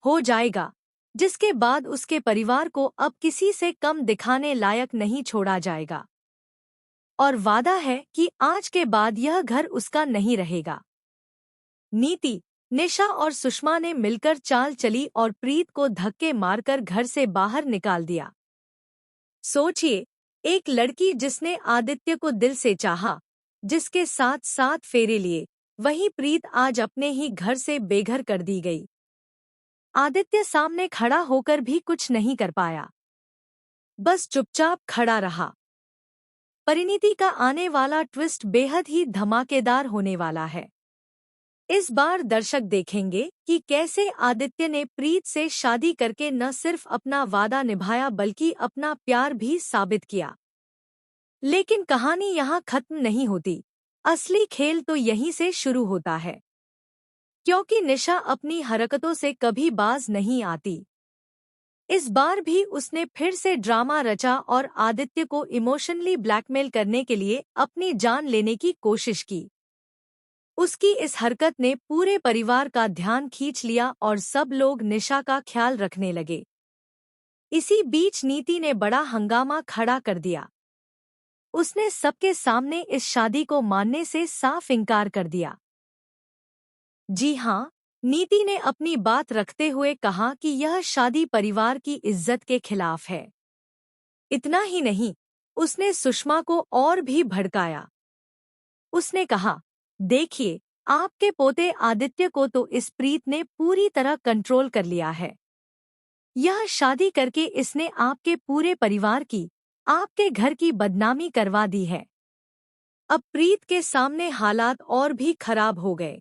हो जाएगा, जिसके बाद उसके परिवार को अब किसी से कम दिखाने लायक नहीं छोड़ा जाएगा। और वादा है कि आज के बाद यह घर उसका नहीं रहेगा। नीति, निशा और सुषमा ने मिलकर चाल चली और प्रीत को धक्के मारकर घर से बाहर निकाल दिया। सोचिए, एक लड़की जिसने आदित्य को दिल से चाहा, जिसके साथ 7 फेरे लिए, वही प्रीत आज अपने ही घर से बेघर कर दी गई। आदित्य सामने खड़ा होकर भी कुछ नहीं कर पाया, बस चुपचाप खड़ा रहा। परिणीति का आने वाला ट्विस्ट बेहद ही धमाकेदार होने वाला है। इस बार दर्शक देखेंगे कि कैसे आदित्य ने प्रीत से शादी करके न सिर्फ अपना वादा निभाया बल्कि अपना प्यार भी साबित किया। लेकिन कहानी यहाँ खत्म नहीं होती। असली खेल तो यहीं से शुरू होता है, क्योंकि निशा अपनी हरकतों से कभी बाज नहीं आती। इस बार भी उसने फिर से ड्रामा रचा और आदित्य को इमोशनली ब्लैकमेल करने के लिए अपनी जान लेने की कोशिश की। उसकी इस हरकत ने पूरे परिवार का ध्यान खींच लिया और सब लोग निशा का ख्याल रखने लगे। इसी बीच नीति ने बड़ा हंगामा खड़ा कर दिया। उसने सबके सामने इस शादी को मानने से साफ इनकार कर दिया। जी हाँ, नीति ने अपनी बात रखते हुए कहा कि यह शादी परिवार की इज्जत के खिलाफ है। इतना ही नहीं, उसने सुषमा को और भी भड़काया। उसने कहा, देखिए, आपके पोते आदित्य को तो इस प्रीत ने पूरी तरह कंट्रोल कर लिया है। यह शादी करके इसने आपके पूरे परिवार की, आपके घर की बदनामी करवा दी है। अब प्रीत के सामने हालात और भी खराब हो गए।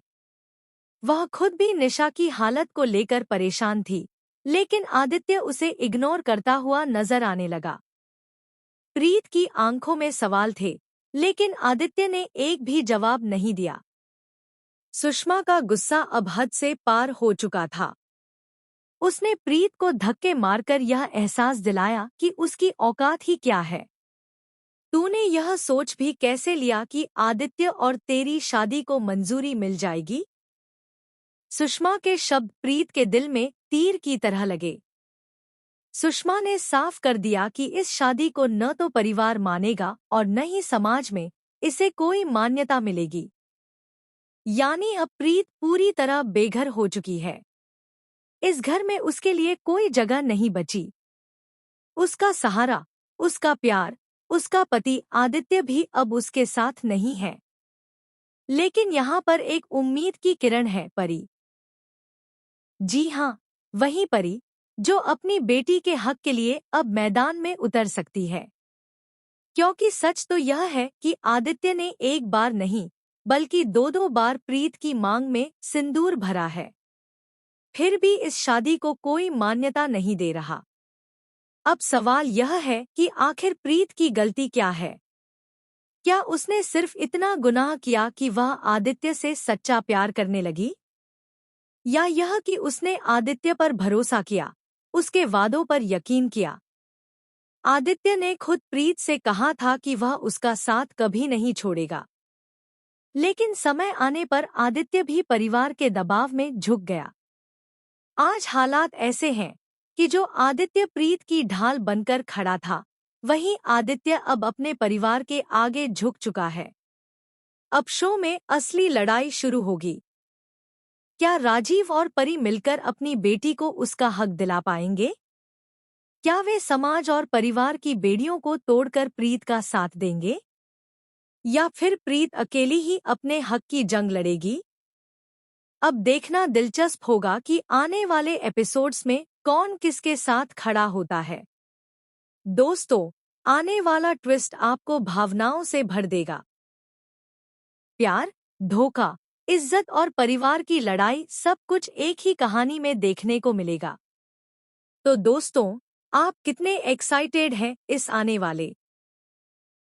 वह खुद भी निशा की हालत को लेकर परेशान थी, लेकिन आदित्य उसे इग्नोर करता हुआ नजर आने लगा। प्रीत की आंखों में सवाल थे, लेकिन आदित्य ने एक भी जवाब नहीं दिया। सुषमा का गुस्सा अब हद से पार हो चुका था। उसने प्रीत को धक्के मारकर यह एहसास दिलाया कि उसकी औकात ही क्या है। तूने यह सोच भी कैसे लिया कि आदित्य और तेरी शादी को मंजूरी मिल जाएगी? सुषमा के शब्द प्रीत के दिल में तीर की तरह लगे। सुषमा ने साफ कर दिया कि इस शादी को न तो परिवार मानेगा और न ही समाज में इसे कोई मान्यता मिलेगी। यानी अब प्रीत पूरी तरह बेघर हो चुकी है। इस घर में उसके लिए कोई जगह नहीं बची। उसका सहारा, उसका प्यार, उसका पति आदित्य भी अब उसके साथ नहीं है। लेकिन यहाँ पर एक उम्मीद की किरण है, परी। जी हाँ, वही परी जो अपनी बेटी के हक के लिए अब मैदान में उतर सकती है। क्योंकि सच तो यह है कि आदित्य ने एक बार नहीं बल्कि 2-2 बार प्रीत की मांग में सिंदूर भरा है, फिर भी इस शादी को कोई मान्यता नहीं दे रहा। अब सवाल यह है कि आखिर प्रीत की गलती क्या है? क्या उसने सिर्फ इतना गुनाह किया कि वह आदित्य से सच्चा प्यार करने लगी? या यह कि उसने आदित्य पर भरोसा किया, उसके वादों पर यकीन किया? आदित्य ने खुद प्रीत से कहा था कि वह उसका साथ कभी नहीं छोड़ेगा। लेकिन समय आने पर आदित्य भी परिवार के दबाव में झुक गया। आज हालात ऐसे हैं कि जो आदित्य प्रीत की ढाल बनकर खड़ा था, वही आदित्य अब अपने परिवार के आगे झुक चुका है। अब शो में असली लड़ाई शुरू होगी। क्या राजीव और परी मिलकर अपनी बेटी को उसका हक दिला पाएंगे? क्या वे समाज और परिवार की बेड़ियों को तोड़कर प्रीत का साथ देंगे? या फिर प्रीत अकेली ही अपने हक की जंग लड़ेगी? अब देखना दिलचस्प होगा कि आने वाले एपिसोड्स में कौन किसके साथ खड़ा होता है। दोस्तों, आने वाला ट्विस्ट आपको भावनाओं से भर देगा। प्यार, धोखा, इज्जत और परिवार की लड़ाई, सब कुछ एक ही कहानी में देखने को मिलेगा। तो दोस्तों, आप कितने एक्साइटेड हैं इस आने वाले